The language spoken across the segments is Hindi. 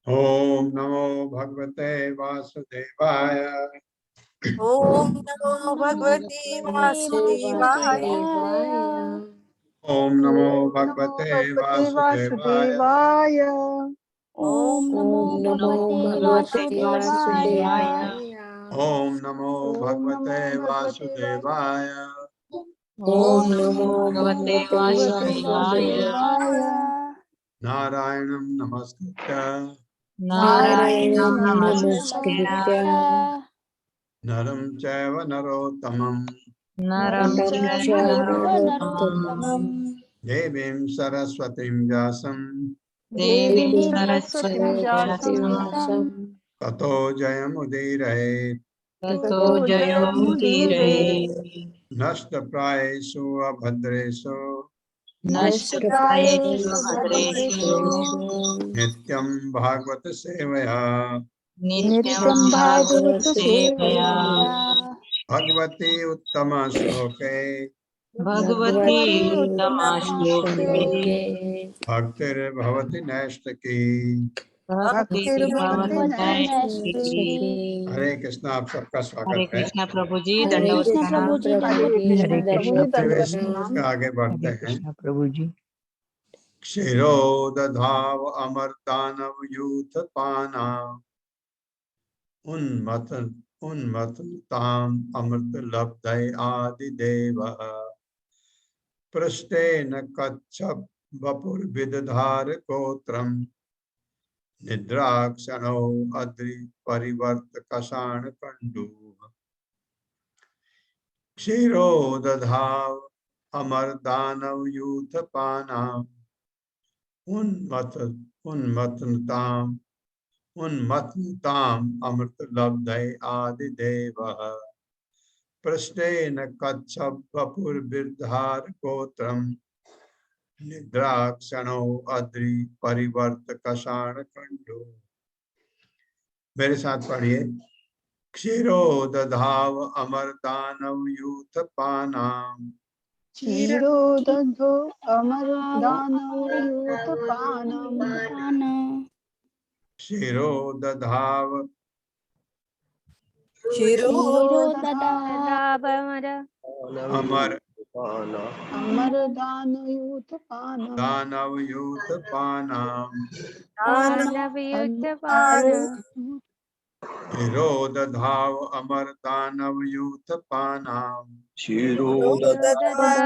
ओम नमो भगवते वासुदेवाय। ओम नमो भगवते वासुदेवाय। ओम नमो भगवते वासुदेवाय। ओम नमो भगवते वासुदेवाय। ओम नमो भगवते वासुदेवाय। ओम नमो भगवते वासुदेवाय। नारायणं नमस्कृत्य नारायणं नमस्कृत्य नरं चैव नरोत्तमं नरं चैव नरोत्तमं देवीं सरस्वतीं व्यासं देवीं सरस्वतीं व्यासं ततो जयमुदीरयेत्। ततो जयमुदीरयेत्। नष्टप्रायेषु अभद्रेषु नष्टप्रायेषु भद्रेषु नित्यं भागवत सेवया नित्यं भागवत सेवया भगवती उत्तम श्लोके भगवती उत्तमश्लोके भक्तिर्भवति नैष्ठिकी। भक्तिर्भवति नैष्ठिकी। हरे कृष्णा। आप सबका हरे स्वागत है। कृष्णा प्रभु जी, दंडवत प्रणाम। हरे कृष्णा अधिवेशन में आगे बढ़ते हैं। प्रभु जी। क्षीरोदधाव अमर दानव यूथ पाना उन्मत्ताम अमृत लब्धय आदिदेव पृष्ठेन कच्छप वपुर विदधार गोत्रम निद्राक्षणो अद्रि परिवर्त कषाण कंडू क्षीरोदधाव अमर दानव यूथ पाना उन्मत्ताम अमृत लब्धय आदिदेव पृष्ठेन कच्छप वपुर्बिर्धार गोत्रम निद्राक्षणो अद्रि परिवर्त कषाण कंडो। मेरे साथ पढ़िए। क्षीरो दधाव अमर दानव यूथ पानाम क्षीरो दधो अमर दानवयूथ पानम क्षीरो दधाव क्षीरो दावमर अमर अमर दानवयूथ पानम दानव यूथ पानाम दानवयुद्धपान क्षीरो दधाव अमर दानव यूथ पानाम दावमर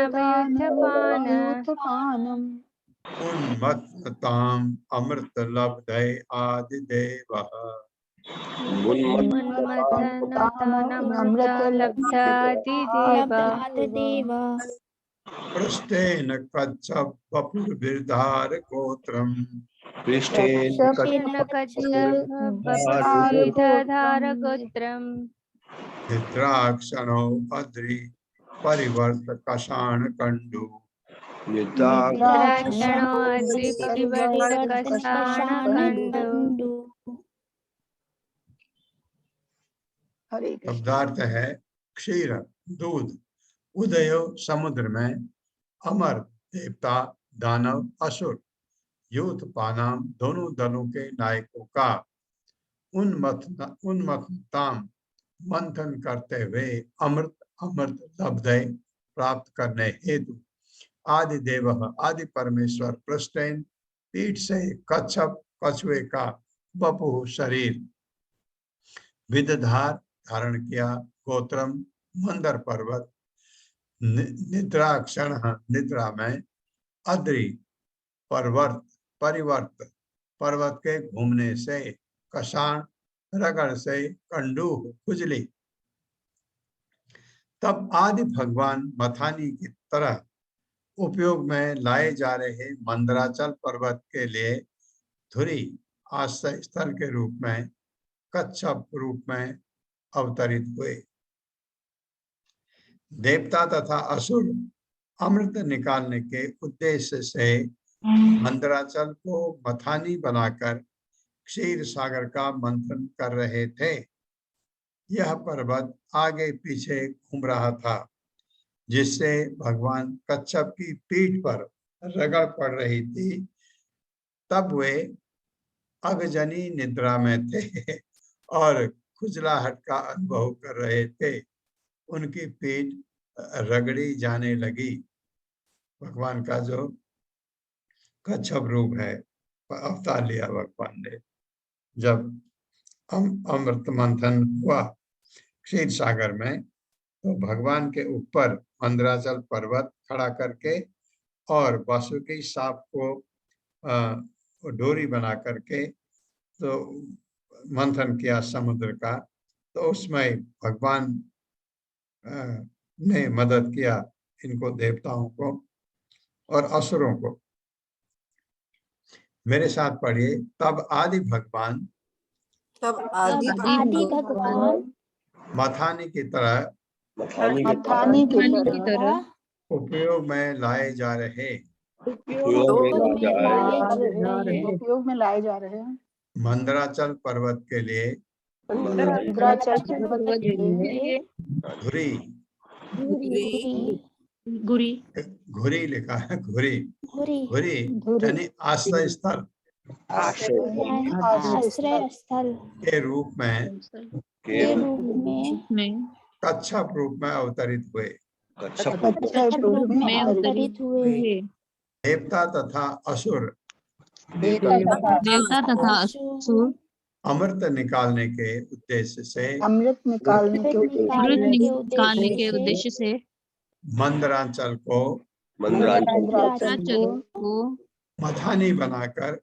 दानवयुद्धपान दानवयूथ पानम उन्मत्तताम अमृत लब्धय आदिदेवः उन्मत्ततानमृतलब्धादिदेव पृष्ठेन कच्छप वपुर्बिर्धार गोत्रम कच्छपधारगोत्रम् निद्राक्षणो अद्रि परिवर्त कषाण कंडु निद्राक्षणो अद्रिपरिवर्तकषाणकण्डो। हरे कृष्ण। शब्दार्थ है क्षीर दूध, उदयो समुद्र में, अमर देवता दानव असुर, यूथ पानाम दोनों दलों के नायकों का उन्मत्तताम मंथन करते हुए अमृत अमृत लब्धय प्राप्त करने हेतु आदि देव आदि परमेश्वर पृष्ठेन पीठ से कच्छप कछुए का बपु शरीर विदधार धारण किया, गोत्रम मंदर पर्वत, निद्राक्षण निद्रा में, अद्रि पर्वत परिवर्त पर्वत के घूमने से, कषाण रगड़ से, कंडू खुजली। तब आदि भगवान मथानी की तरह उपयोग में लाए जा रहे मंदराचल पर्वत के लिए धुरी आश्रय स्थल के रूप में कच्छप रूप में अवतरित हुए। देवता तथा असुर अमृत निकालने के उद्देश्य से मंदराचल को मथानी बनाकर क्षीर सागर का मंथन कर रहे थे। यह पर्वत आगे पीछे घूम रहा था, जिससे भगवान कच्छप की पीठ पर रगड़ पड़ रही थी। तब वे अगजनी निद्रा में थे और खुजलाहट का अनुभव कर रहे थे। उनकी पीठ रगड़ी जाने लगी। भगवान का जो कच्छप रूप है अवतार लिया भगवान ने। जब अमृत मंथन हुआ क्षीर सागर में, तो भगवान के ऊपर मंदराचल पर्वत खड़ा करके और वासुकी सांप को डोरी बना करके तो मंथन किया समुद्र का। तो उसमें भगवान ने मदद किया इनको, देवताओं को और असुरों को। मेरे साथ पढ़िए। तब आदि भगवान मथानी की तरह उपयोग में लाए जा रहे मंदराचल पर्वत के लिए धुरी घुरी लिखा है, घुरी यानी आश्रय स्थल के रूप में कच्छप रूप में अवतरित हुए। देवता तथा असुर अमृत निकालने के उद्देश्य से मंदराचल को मथानी बनाकर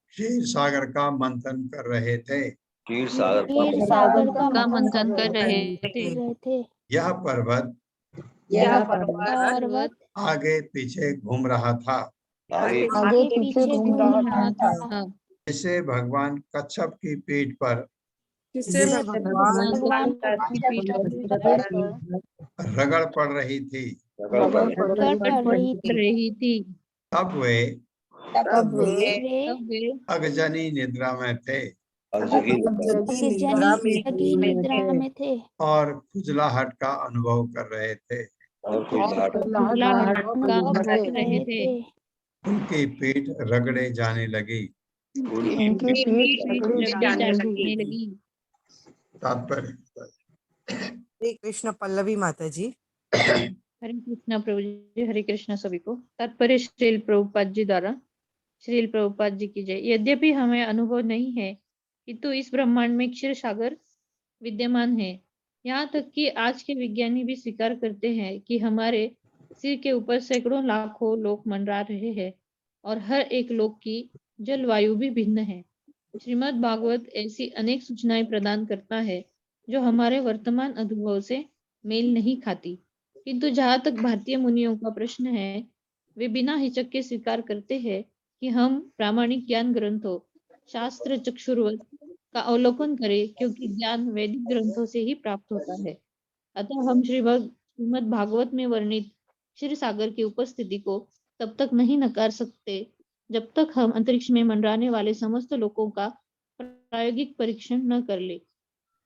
क्षीर सागर का मंथन कर रहे थे। यह पर्वत आगे पीछे घूम रहा था, जिसे भगवान कच्छप की पीठ पर जिससे भगवान का पीठ पर रगड़ पड़ रही थी। कर पड़ रही थी। रही थी। तब वे तब वे वे अगजनी निद्रा में थे जगी निद्रा में थे और खुजलाहट का अनुभव कर रहे थे। खुजलाहट का अनुभव कर कर रहे रहे थे। थे। उनकी पीठ रगड़े जाने लगी। उनकी पीठ रगड़ी जाने जाने लगी। तात्पर्य हरे कृष्ण पल्लवी माता जी। हरे कृष्णा प्रभु जी, हरे कृष्णा सभी को। तात्पर्य श्रील प्रभुपाद जी द्वारा। श्रील प्रभुपाद जी की जय। यद्यपि हमें अनुभव नहीं है किंतु इस ब्रह्मांड में क्षीर सागर विद्यमान है। यहाँ तक कि आज के विज्ञानी भी स्वीकार करते हैं कि हमारे सिर के ऊपर सैकड़ों लाखों लोक मंडरा रहे हैं और हर एक लोक की जलवायु भी भिन्न है। श्रीमद् भागवत ऐसी अनेक सूचनाएं प्रदान करता है जो हमारे वर्तमान अनुभव से मेल नहीं खाती, किंतु जहां तक भारतीय मुनियों का प्रश्न है, वे बिना हिचक के स्वीकार करते हैं कि हम प्रामाणिक ज्ञान ग्रंथों शास्त्र चक्षुर्वत का अवलोकन करें, क्योंकि ज्ञान वैदिक ग्रंथों से ही प्राप्त होता है। अतः हम श्रीमद् भागवत में वर्णित क्षीर सागर की उपस्थिति को तब तक नहीं नकार सकते जब तक हम अंतरिक्ष में मंडराने वाले समस्त लोकों का प्रायोगिक परीक्षण न कर ले।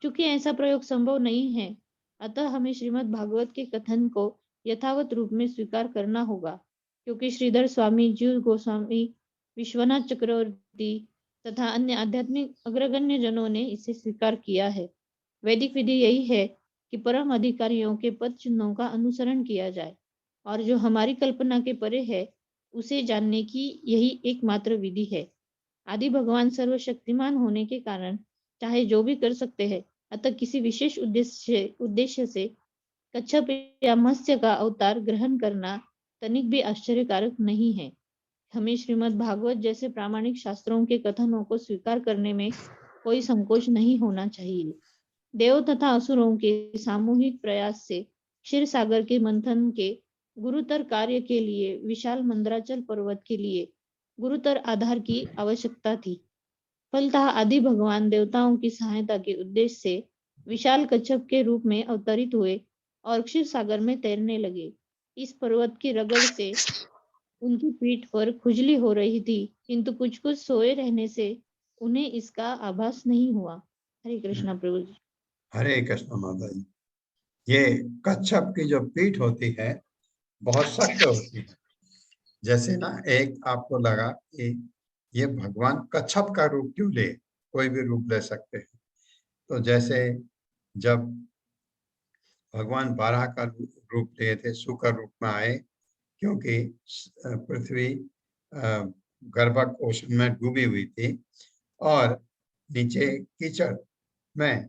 चूंकि ऐसा प्रयोग संभव नहीं है, अतः हमें श्रीमद् भागवत के कथन को यथावत रूप में स्वीकार करना होगा, क्योंकि श्रीधर स्वामी, जीव गोस्वामी, विश्वनाथ चक्रवर्ती तथा अन्य आध्यात्मिक अग्रगण्य जनों ने इसे स्वीकार किया है। वैदिक विधि यही है कि परम अधिकारियों के पद चिन्हों का अनुसरण किया जाए, और जो हमारी कल्पना के परे है उसे जानने की यही एकमात्र विधि है। आदि भगवान सर्वशक्तिमान होने के कारण चाहे जो भी कर सकते हैं, अतः किसी विशेष उद्देश्य से कच्छप या मत्स्य का अवतार ग्रहण करना तनिक भी आश्चर्यकारक नहीं है। हमें श्रीमद् भागवत जैसे प्रामाणिक शास्त्रों के कथनों को स्वीकार करने में कोई संकोच नहीं होना चाहिए। देव तथा असुरों के सामूहिक प्रयास से क्षीर सागर के मंथन के गुरुतर कार्य के लिए विशाल मंदराचल पर्वत के लिए गुरुतर आधार की आवश्यकता थी। फलतः आदि भगवान देवताओं की सहायता के उद्देश्य से विशाल कच्छप के रूप में अवतरित हुए और क्षीर सागर में तैरने लगे। इस पर्वत की रगड़ से उनकी पीठ पर खुजली हो रही थी, किंतु कुछ कुछ सोए रहने से उन्हें इसका आभास नहीं हुआ। हरे कृष्णा प्रभु जी। हरे कृष्ण माता जी। ये कच्छप की जो पीठ होती है बहुत सख्त होती है। जैसे ना एक आपको लगा कि ये भगवान कच्छप का रूप क्यों ले, कोई भी रूप ले सकते हैं। तो जैसे जब भगवान बारह का रूप लिए थे, शुकर रूप में आए, क्योंकि पृथ्वी गर्भक ओशन में डूबी हुई थी और नीचे कीचड़ में,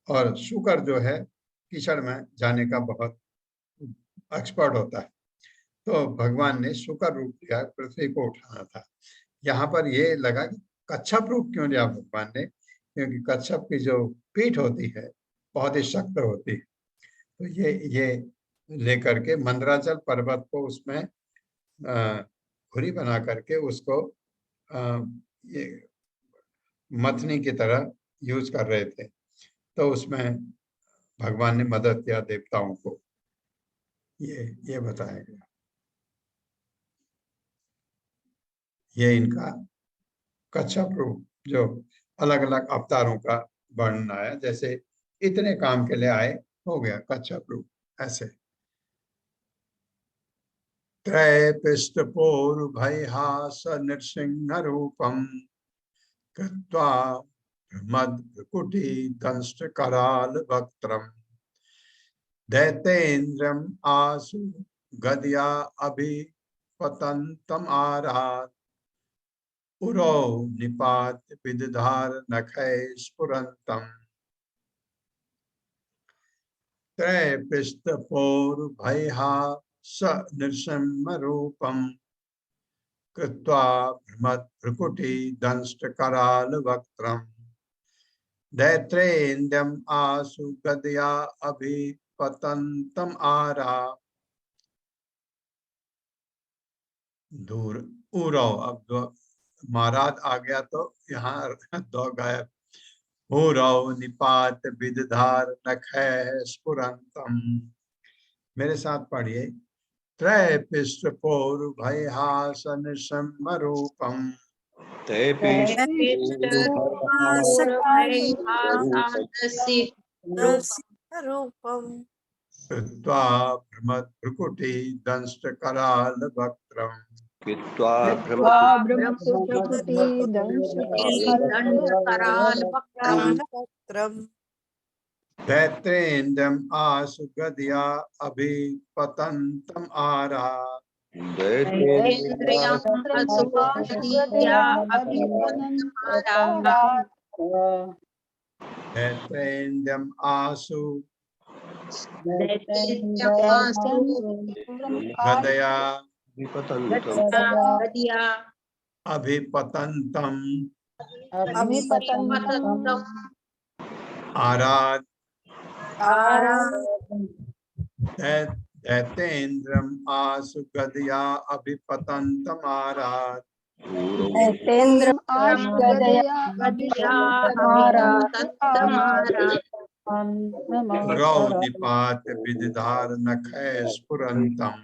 और शुकर जो है कीचड़ में जाने का बहुत एक्सपर्ट होता है, तो भगवान ने शुकर रूप लिया, पृथ्वी को उठाना था। यहाँ पर ये लगा कि कच्छप रूप क्यों लिया भगवान ने, क्योंकि कच्छप की जो पीठ होती है बहुत ही सख्त होती है। तो ये लेकर के मंदराचल पर्वत को उसमें खुरी बना करके उसको ये मथनी की तरह यूज कर रहे थे। तो उसमें भगवान ने मदद किया देवताओं को, ये बताया गया। ये इनका कच्छप रूप जो अलग अलग अवतारों का वर्णन आया, जैसे इतने काम के लिए आए, हो गया कच्छप रूप ऐसे। त्रैपिष्टपोरुभयहास नृसिंह रूपम कृत्वा मद्कुटी दंष्ट कराल वक्त्रम दैतेन्द्रम आसु गदया अभिपतंतम आरात उरौ निपात विदधार नखै स्फुरन्तम् त्रैपिष्टपोरुभयहास नृसिंह रूपम कृत्वा भ्रकुटी दंष्ट कराल वक्त्रम दैत्रेन्द्रम आसु गदया अभिपतंतम आरा दूर उरौ। अब माराद आ गया तो यहाँ दो गायब। भूरौ निपात विदधार नखैः स्फुरन्तम्। मेरे साथ पढ़िए। त्रैपिष्टपूर्वभयहासन समरूपम् रूपम कृत्वा भ्रमद्भ्रुकुटी दंष्टकरालवक्त्रम् दैत्रेन्द्रम् आशु गदया अभिपतन्तम् आरात् दैत्रेन्द्रम् आशु गदया अभिपतन्तम् आरात् दैतेन्द्रम् आशु गदया अभिपतन्तम् आरात् पुरौ निपात विदधार नखैः स्फुरन्तम्।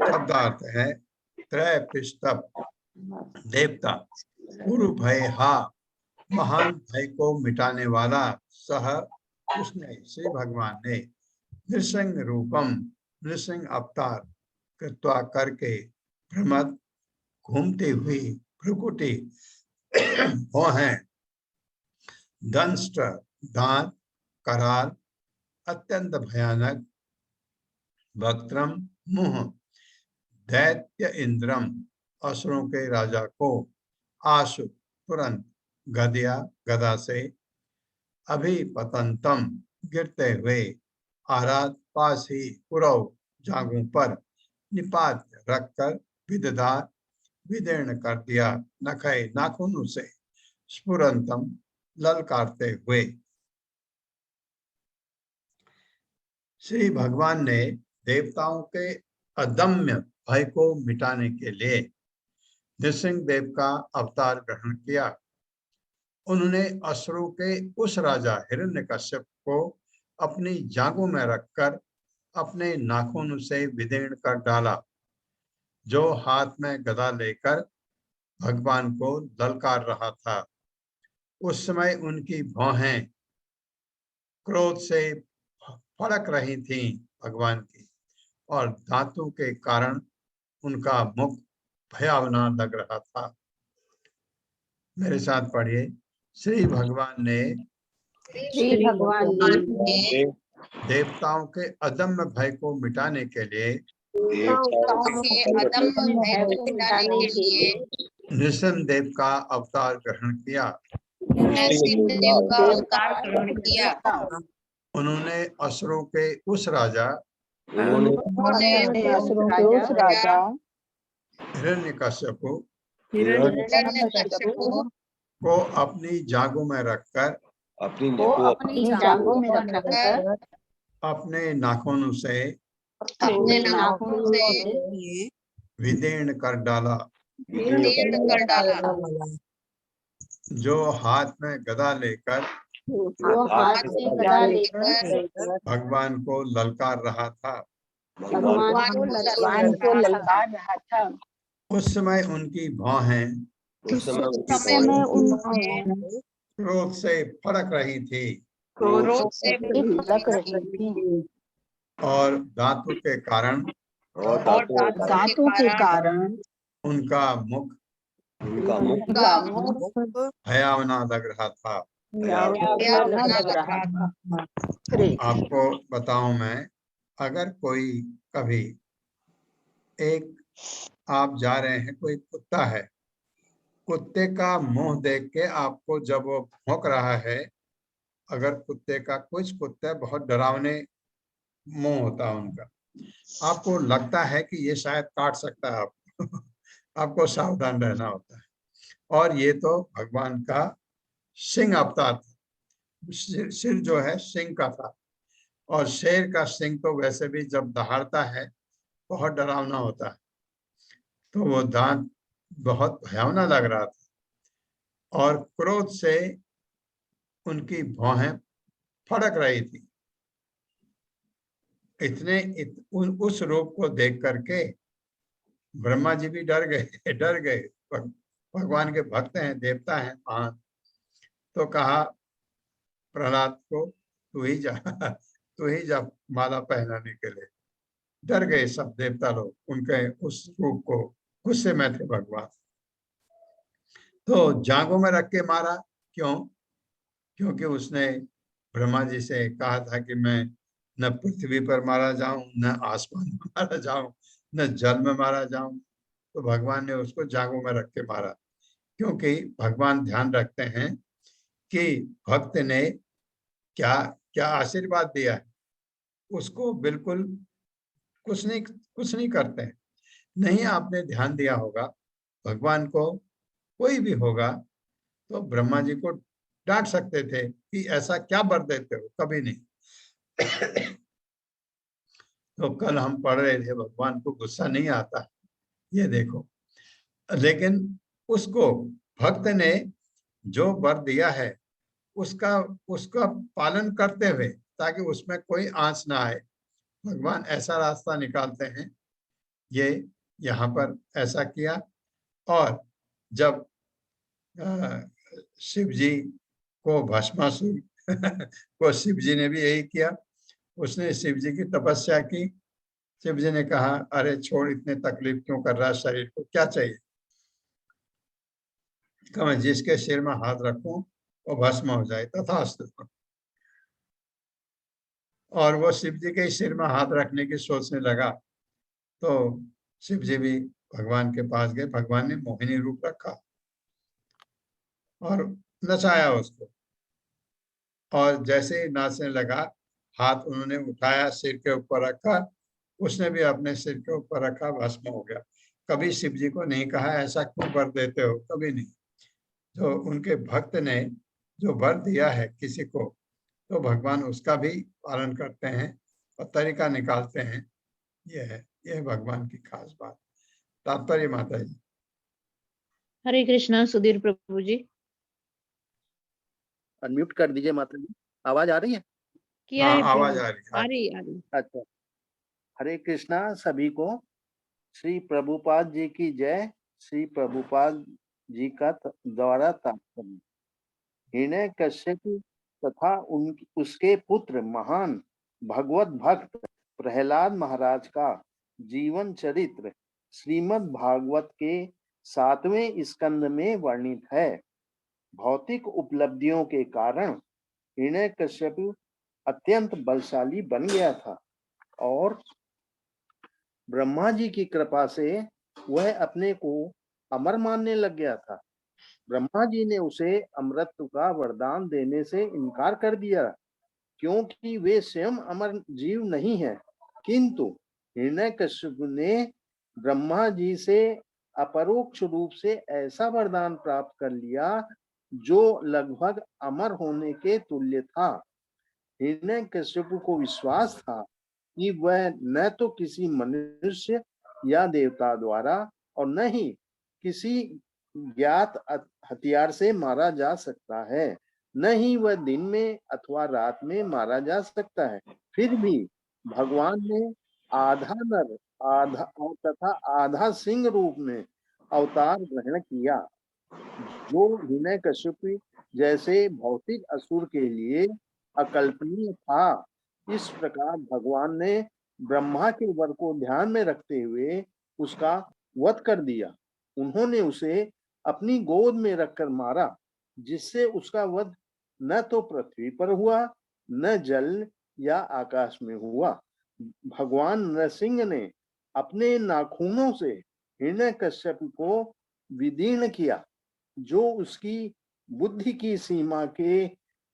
शब्दार्थ है त्रैपिष्टप देवता, गुरु भय हा महान भय को मिटाने वाला, सह उसने श्री भगवान ने नृसिंह रूपम नृसिंह अवतार कृत्वा करके भ्रमद घूमती हुई भ्रुकुटी वो हैं दंष्ट दांत कराल अत्यंत भयानक वक्त्रम मुंह दैत्य इंद्रम असुरों के राजा को आशु तुरंत गदया गदा से अभिपतंतम गिरते हुए आराध पास ही पुरव जांघों पर निपात रखकर विदधार विदीर्ण कर दिया नखय नाखूनों से स्फुरंतम ललकारते हुए। श्री भगवान ने देवताओं के अदम्य भय को मिटाने के लिए नृसिंह देव का अवतार ग्रहण किया। उन्होंने असुरों के उस राजा हिरण्यकश्यप को अपनी जांघों में रखकर अपने नाखूनों से विदीर्ण कर डाला, जो हाथ में गदा लेकर भगवान को ललकार रहा था। उस समय उनकी भौहें क्रोध से फड़क रही थीं भगवान की, और दांतों के कारण उनका मुख भयावना लग रहा था। मेरे साथ पढ़िए। श्री भगवान ने देवताओं के अदम्य भय को मिटाने के लिए नृसिंह देव का अवतार ग्रहण किया। उन्होंने असुरों के उस राजा हिरण्यकश्यप को अपनी जांघों में रखकर अपने नाखूनों से विदीर्ण कर डाला, जो हाथ में गदा लेकर भगवान को ललकार रहा था। उस समय उनकी भौहें क्रोध से फड़क रही थी और दांतों के कारण उनका मुख भयावना लग रहा था। आपको बताऊं मैं, अगर कोई कभी एक आप जा रहे हैं, कोई कुत्ता है, कुत्ते का मुंह देख के आपको जब वो भौंक रहा है, अगर कुत्ते का कुछ कुत्ते बहुत डरावने मुंह होता है उनका, आपको लगता है कि ये शायद काट सकता है आपको आपको सावधान रहना होता है। और ये तो भगवान का सिंह अवतार था, सिर जो है सिंह का था, और शेर का सिंह तो वैसे भी जब दहाड़ता है बहुत डरावना होता है। तो वो दांत बहुत भयावना लग रहा था और क्रोध से उनकी भौहें फड़क रही थी। उस रूप को देख करके ब्रह्मा जी भी डर गए डर गए। भगवान के भक्त हैं, देवता हैं महान। तो कहा प्रहलाद को, तू ही जा माला पहनाने के लिए। डर गए सब देवता लोग उनके उस रूप को, गुस्से में थे भगवान। तो जांघों में रख के मारा। क्यों? क्योंकि उसने ब्रह्मा जी से कहा था कि मैं न पृथ्वी पर मारा जाऊं, न आसमान में मारा जाऊं, न जल में मारा जाऊं। तो भगवान ने उसको जांघों में रख के मारा, क्योंकि भगवान ध्यान रखते हैं कि भक्त ने क्या क्या आशीर्वाद दिया है, उसको बिल्कुल कुछ नहीं करते हैं। नहीं, आपने ध्यान दिया होगा, भगवान को कोई भी होगा तो ब्रह्मा जी को डांट सकते थे कि ऐसा क्या वर देते हो, कभी नहीं। तो कल हम पढ़ रहे थे, भगवान को गुस्सा नहीं आता, ये देखो। लेकिन उसको भक्त ने जो वर दिया है उसका उसका पालन करते हुए, ताकि उसमें कोई आंच ना आए, भगवान ऐसा रास्ता निकालते हैं। ये यहाँ पर ऐसा किया। और जब शिव जी को भस्मासुर को शिव जी ने भी यही किया। उसने शिव जी की तपस्या की। शिव जी ने कहा, अरे छोड़, इतने तकलीफ क्यों कर रहा है, शरीर को क्या चाहिए? कहा, मैं जिसके सिर में हाथ रखूं वो भस्म हो जाए, तथास्तु। और वो शिव जी के सिर में हाथ रखने की सोचने लगा। तो शिव जी भी भगवान के पास गए। भगवान ने मोहिनी रूप रखा और नचाया उसको। और जैसे ही नाचने लगा, हाथ उन्होंने उठाया, सिर के ऊपर रखा, उसने भी अपने सिर के ऊपर रखा, भस्म हो गया। कभी शिव जी को नहीं कहा ऐसा क्यों वर देते हो, कभी नहीं। जो उनके भक्त ने जो वर दिया है किसी को, तो भगवान उसका भी पालन करते हैं और तरीका निकालते हैं। यह है भगवान की खास बात। तात्पर्य माता जी। हरे कृष्णा सुधीर प्रभु जी। अनम्यूट कर दीजिए माता जी, आवाज आ रही है? किया हाँ, है आवाज प्रभु, आ आ रही रही आ रही। अच्छा, हरे कृष्णा सभी को। श्री प्रभुपाद जी की जय। श्री प्रभुपाद जी का द्वारा तात्पर्य, हिरण्यकश्यप तथा उसके पुत्र महान भगवत भक्त प्रहलाद महाराज का जीवन चरित्र श्रीमद् भागवत के 7वें स्कंद में वर्णित है। भौतिक उपलब्धियों के कारण हिरण्यकश्यप अत्यंत बलशाली बन गया था और ब्रह्मा जी की कृपा से वह अपने को अमर मानने लग गया था। ब्रह्मा जी ने उसे अमरत्व का वरदान देने से इनकार कर दिया, क्योंकि वे स्वयं अमर जीव नहीं है। किंतु हिरण्यकश्यप ने ब्रह्मा जी से अपरोक्ष रूप से ऐसा वरदान प्राप्त कर लिया जो लगभग अमर होने के तुल्य था। हिरण्यकश्यप को विश्वास था कि वह न तो किसी मनुष्य या देवता द्वारा और न ही किसी ज्ञात हथियार से मारा जा सकता है, न ही वह दिन में अथवा रात में मारा जा सकता है। फिर भी भगवान ने आधा नर आधा तथा आधा सिंह रूप में अवतार ग्रहण किया, जो हिरण्यकश्यप जैसे भौतिक असुर के लिए अकल्पनीय था। इस प्रकार भगवान ने ब्रह्मा के वर को ध्यान में रखते हुए उसका वध कर दिया। उन्होंने उसे अपनी गोद में रखकर मारा, जिससे उसका वध न तो पृथ्वी पर हुआ, न जल या आकाश में हुआ। भगवान नरसिंह ने अपने नाखूनों से हिरण्यकश्यप को विदीर्ण किया, जो उसकी बुद्धि की सीमा के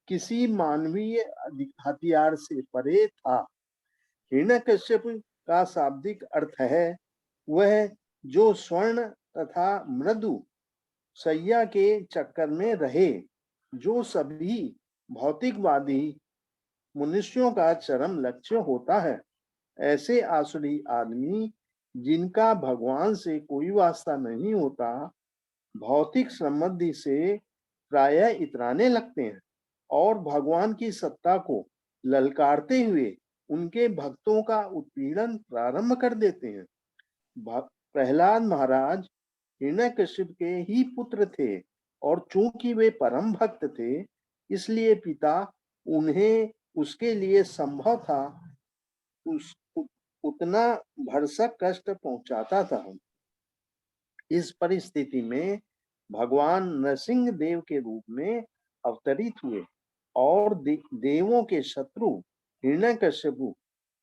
किसी मानवीय हथियार से परे था। हिरण्यकश्यप का शाब्दिक अर्थ है वह जो स्वर्ण तथा मृदु सैया के चक्कर में रहे, जो सभी भौतिकवादी मनुष्यों का चरम लक्ष्य होता है। ऐसे आसुरी आदमी जिनका भगवान से कोई वास्ता नहीं होता, भौतिक संबंधी से प्रायः इतराने लगते हैं और भगवान की सत्ता को ललकारते हुए उनके भक्तों का उत्पीड़न प्रारंभ कर देते हैं। प्रहलाद महाराज हिरण्यकशिप के ही पुत्र थे और चूंकि वे परम भक्त थे, इसलिए पिता उन्हें उसके लिए संभव था उतना भरसक कष्ट पहुंचाता था। इस परिस्थिति में भगवान नरसिंह देव के रूप में अवतरित हुए और देवों के शत्रु हिरण्यकशिपु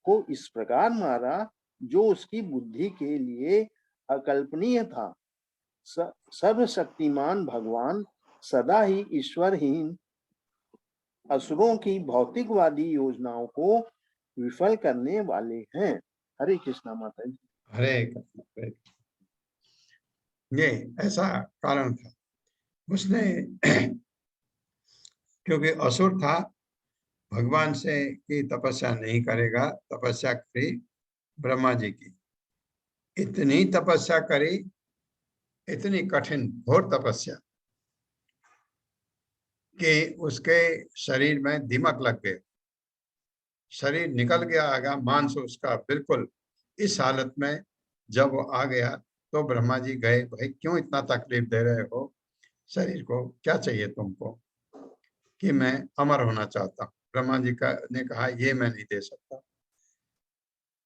को इस प्रकार मारा जो उसकी बुद्धि के लिए अकल्पनीय था। सर्वशक्तिमान भगवान सदा ही ईश्वरहीन असुरों की भौतिकवादी योजनाओं को विफल करने वाले हैं। हरे कृष्णा माता जी। हरे कृष्ण। ये ऐसा कारण था, उसने क्योंकि असुर था, भगवान से की तपस्या नहीं करेगा, तपस्या करी ब्रह्मा जी की। इतनी तपस्या करी, इतनी कठिन घोर तपस्या कि उसके शरीर में दिमक लग गए, शरीर निकल गया आगा, मांस उसका बिल्कुल। इस हालत में जब वो आ गया तो ब्रह्मा जी गए, भाई क्यों इतना तकलीफ दे रहे हो शरीर को, क्या चाहिए तुमको? कि मैं अमर होना चाहता हूँ। ब्रह्मा जी ने कहा ये मैं नहीं दे सकता,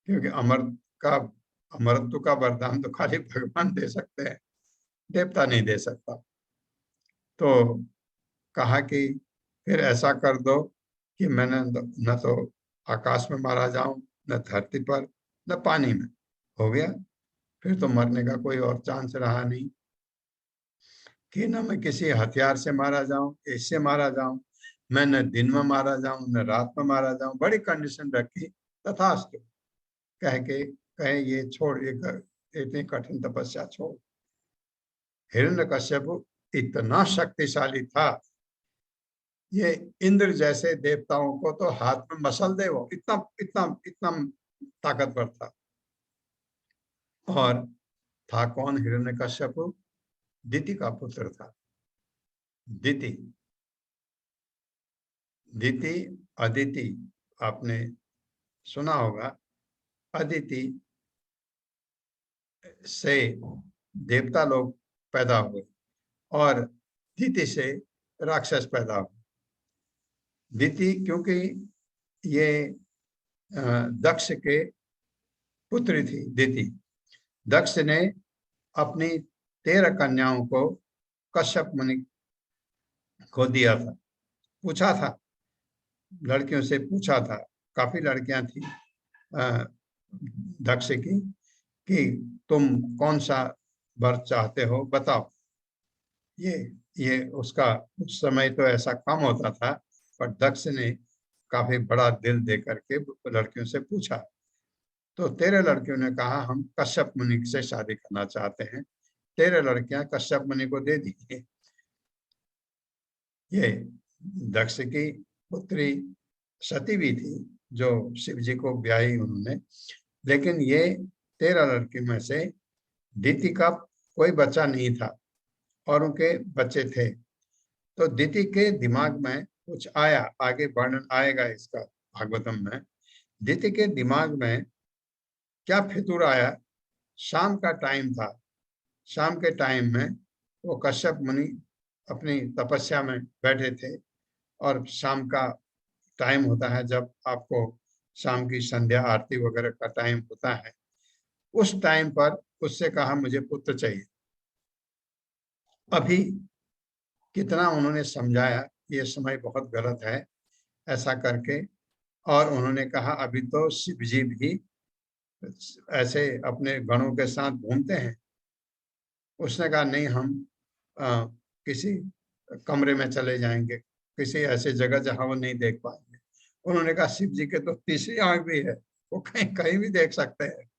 क्योंकि अमरत्व का वरदान तो खाली भगवान दे सकते हैं, देवता नहीं दे सकता। तो कहा कि फिर ऐसा कर दो कि मैंने न तो आकाश में मारा जाऊं, न धरती पर, न पानी में। हो गया, फिर तो मरने का कोई और चांस रहा नहीं कि न मैं किसी हथियार से मारा जाऊं, इससे मारा जाऊं, मैं न दिन में मारा जाऊं न रात में मारा जाऊं। बड़ी कंडीशन रखी, तथास्तु कहे ये छोड़, ये इतनी कठिन तपस्या छोड़। हिरण्यकश्यप इतना शक्तिशाली था, ये इंद्र जैसे देवताओं को तो हाथ में मसल दे, वो इतना इतना इतना ताकतवर था। और था कौन हिरण्यकश्यप? दिति का पुत्र था। दिति अदिति आपने सुना होगा। अदिति से देवता लोग पैदा हुए और दिति से राक्षस पैदा हुए। दिति क्योंकि ये दक्ष के पुत्री थी। दिति, दक्ष ने अपनी 13 कन्याओं को कश्यप मुनि को दिया था। पूछा था, लड़कियों से पूछा था, काफी लड़कियां थी दक्ष की, कि तुम कौन सा वर चाहते हो बताओ। ये उसका उस समय तो ऐसा कम होता था, पर दक्ष ने काफी बड़ा दिल दे करके लड़कियों से पूछा। तो 13 लड़कियों ने कहा हम कश्यप मुनि से शादी करना चाहते हैं। 13 लड़कियां कश्यप मुनि को दे दी। ये दक्ष की पुत्री सती भी थी, जो शिव जी को ब्याही उन्होंने। लेकिन ये 13 लड़की में से दिति का कोई बच्चा नहीं था और उनके बच्चे थे। तो दिति के दिमाग में कुछ आया, आगे वर्णन आएगा इसका भागवतम में। दिति के दिमाग में क्या फितूर आया, शाम का टाइम था। शाम के टाइम में वो कश्यप मुनि अपनी तपस्या में बैठे थे और शाम का टाइम होता है जब आपको शाम की संध्या आरती वगैरह का टाइम होता है। उस टाइम पर उससे कहा मुझे पुत्र चाहिए। अभी कितना उन्होंने समझाया ये समय बहुत गलत है ऐसा करके, और उन्होंने कहा अभी तो शिव जी भी ऐसे अपने गणों के साथ घूमते हैं। उसने कहा नहीं, हम किसी कमरे में चले जाएंगे, किसी ऐसे जगह जहां वो नहीं देख पाएंगे। उन्होंने कहा शिव जी के तो तीसरी आंख भी है, वो कहीं कहीं भी देख सकते हैं।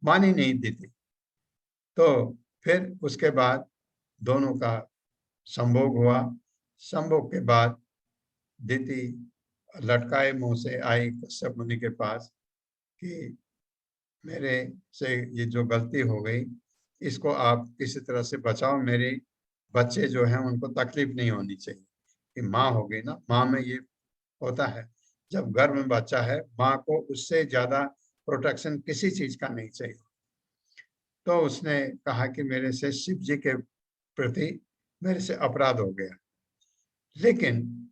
मानी नहीं दी। तो फिर उसके बाद दोनों का संभोग हुआ। संभोग के बाद दिति लटकाए मुंह से आई कश्यप मुनि के पास कि मेरे से ये जो गलती हो गई इसको आप किसी तरह से बचाओ, मेरे बच्चे जो हैं उनको तकलीफ नहीं होनी चाहिए। कि माँ हो गई ना, माँ में ये होता है, जब गर्भ में बच्चा है माँ को उससे ज्यादा प्रोटेक्शन किसी चीज का नहीं चाहिए। तो उसने कहा कि मेरे से शिव जी के प्रति मेरे से अपराध हो गया, लेकिन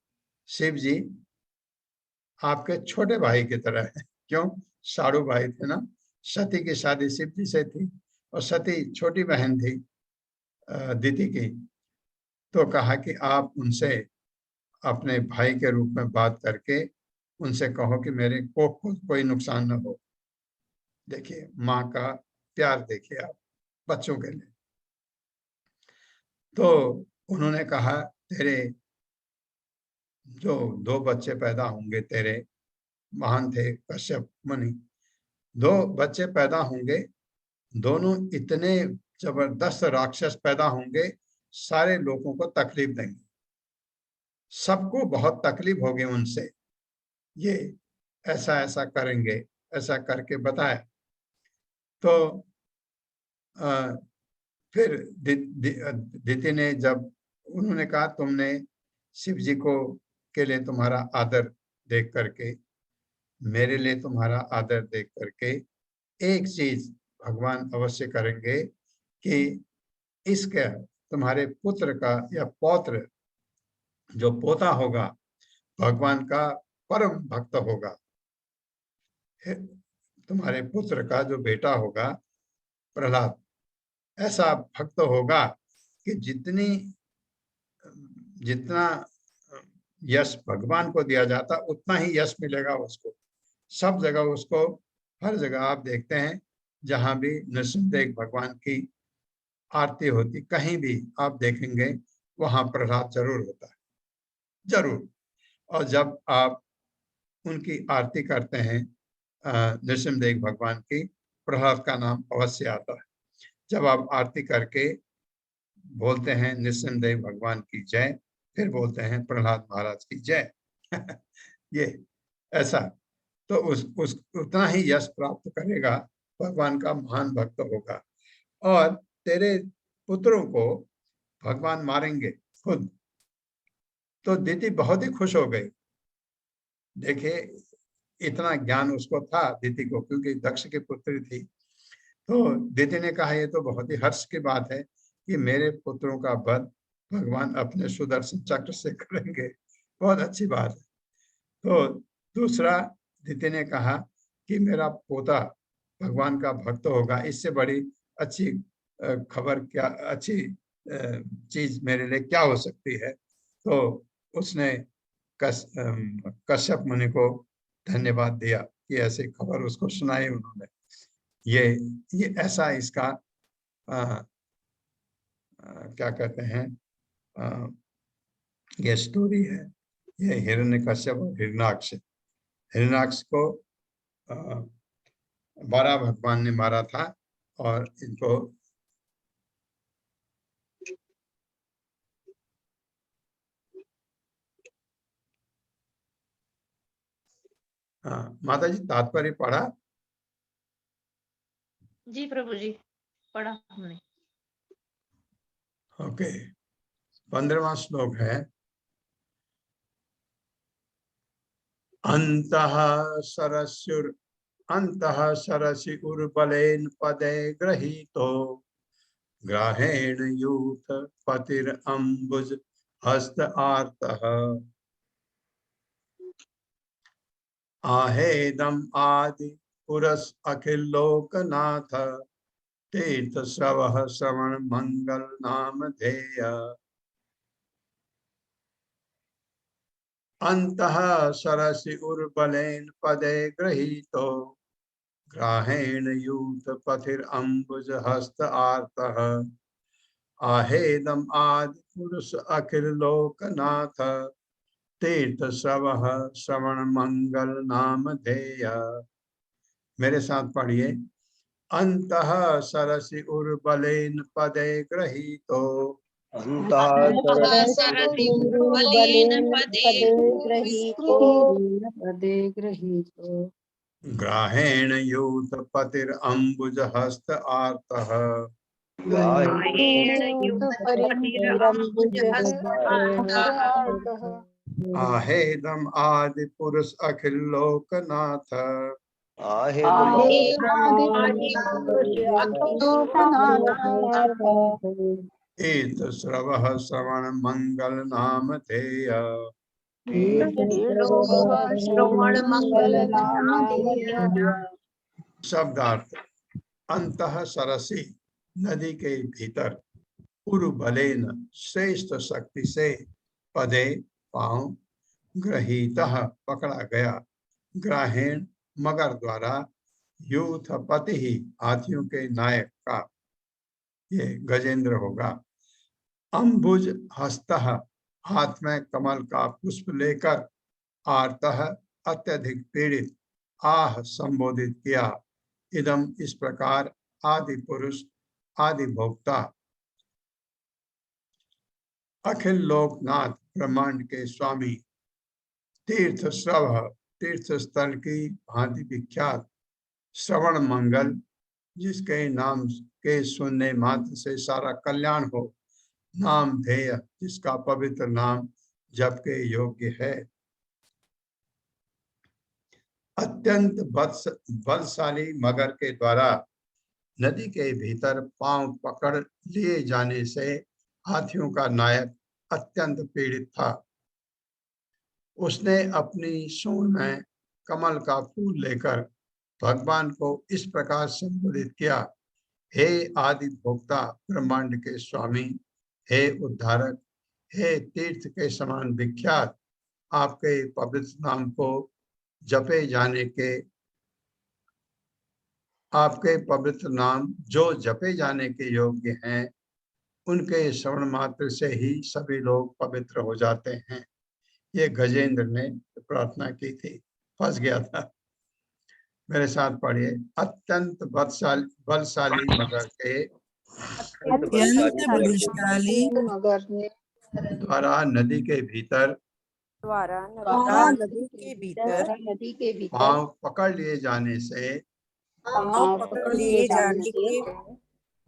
शिव जी आपके छोटे भाई की तरह है। क्यों? साड़ू भाई थे ना, सती की शादी शिव जी से थी और सती छोटी बहन थी दीदी की। तो कहा कि आप उनसे अपने भाई के रूप में बात करके उनसे कहो कि मेरे को कोई नुकसान न हो। देखिए माँ का प्यार देखिए आप बच्चों के लिए। तो उन्होंने कहा तेरे जो 2 बच्चे पैदा होंगे, तेरे महान थे कश्यप मुनि, 2 बच्चे पैदा होंगे, दोनों इतने जबरदस्त राक्षस पैदा होंगे, सारे लोगों को तकलीफ देंगे, सबको बहुत तकलीफ होगी उनसे, ये ऐसा ऐसा करेंगे, ऐसा करके बताया। तो आ, फिर दीदी ने जब उन्होंने कहा तुमने शिव जी को के लिए तुम्हारा आदर देख करके, मेरे लिए तुम्हारा आदर देख करके एक चीज भगवान अवश्य करेंगे कि इसका तुम्हारे पुत्र का या पौत्र जो पोता होगा भगवान का परम भक्त होगा। तुम्हारे पुत्र का जो बेटा होगा प्रहलाद ऐसा भक्त होगा कि जितना यश भगवान को दिया जाता उतना ही यश मिलेगा उसको। सब जगह उसको, हर जगह आप देखते हैं जहां भी नृसिंहदेव भगवान की आरती होती, कहीं भी आप देखेंगे वहां प्रहलाद जरूर होता है, जरूर। और जब आप उनकी आरती करते हैं नृसिंहदेव भगवान की, प्रहलाद का नाम अवश्य आता है। जब आप आरती करके बोलते हैं नृसिंहदेव भगवान की जय, फिर बोलते हैं प्रहलाद महाराज की जय। ये ऐसा, तो उस उतना ही यश प्राप्त करेगा, भगवान का महान भक्त होगा। और तेरे पुत्रों को भगवान मारेंगे खुद। तो दीदी बहुत ही खुश हो गई। देखिए इतना ज्ञान उसको था दीदी को, क्योंकि दक्ष की पुत्री थी। तो दीदी ने कहा ये तो बहुत ही हर्ष की बात है कि मेरे पुत्रों का वध भगवान अपने सुदर्शन चक्र से करेंगे, बहुत अच्छी बात है। तो दूसरा दीदी ने कहा कि मेरा पोता भगवान का भक्त होगा, इससे बड़ी अच्छी खबर क्या, अच्छी चीज मेरे लिए क्या हो सकती है। तो उसने कश्यप मुनि को धन्यवाद दिया कि ऐसी खबर उसको सुनाई उन्होंने। ये ऐसा इसका क्या कहते हैं, ये स्टोरी है। ये हिरण्यकश्यप और हिरणाक्ष, हिरणाक्ष को 12 भगवान ने मारा था और इनको माता जी तात्पर्य पढ़ा? जी प्रभु जी, पढ़ा हमने। ओके, 15वां श्लोक है। अंतः सरस्युर अंतः सरसि उर्बलेन पदे गृहीतो ग्राहेण यूथ पतिर अंबुज हस्त आर्तः आहेदम आदि पुरस अखिल लोकनाथ तीर्थ श्रवः श्रवण मंगल नाम धेय। अंतः सरसि उर्बलेन पदे गृहीतो ग्राहेण यूथ पथिर अंबुज हस्त आर्तः आहेदम आदि पुरुष अखिल लोकनाथ तीर्थ श्रवः श्रवण मंगल नाम धेय। मेरे साथ पढ़िए। अंतः सरसि उर्बलेन पदे गृहीतो सरति उर्बलेन पदे गृहीतो पदे गृहीतो ग्राहेण यूथ पतिर अम्बुज हस्त आर्तः आहेदम आदि पुरुष अखिल लोकनाथ एत श्रवः श्रवण मंगल नाम धेय शब्दार्थ अंतः सरसी नदी के भीतर उर्बलेन श्रेष्ठ शक्ति से पदे पांव ग्रहीतः पकड़ा गया ग्राहेण मगर द्वारा यूथ पति ही हाथियों के नायक का ये गजेंद्र होगा अम्बुज हस्तः हाथ में कमल का पुष्प लेकर आर्तः अत्यधिक पीड़ित आह संबोधित किया इदम इस प्रकार आदि पुरुष आदि भोक्ता अखिल लोकनाथ ब्रह्मांड के स्वामी तीर्थ श्रव तीर्थ स्थल की भांति विख्यात श्रवण मंगल जिसके नाम के सुनने मात्र से सारा कल्याण हो नाम ध्येय जिसका पवित्र नाम जप के योग्य है अत्यंत बलशाली मगर के द्वारा नदी के भीतर पांव पकड़ लिए जाने से हाथियों का नायक अत्यंत पीड़ित था उसने अपनी सूंड में कमल का फूल लेकर भगवान को इस प्रकार संबोधित किया हे आदि भोक्ता ब्रह्मांड के स्वामी हे उद्धारक हे तीर्थ के समान विख्यात आपके पवित्र नाम को जपे जाने के आपके पवित्र नाम जो जपे जाने के योग्य हैं उनके श्रवण मात्र से ही सभी लोग पवित्र हो जाते हैं ये गजेंद्र ने प्रार्थना की थी फंस गया था मेरे साथ पढ़िए अत्यंत बलशाली मगर के द्वारा नदी के भीतर पांव पकड़ लिए जाने से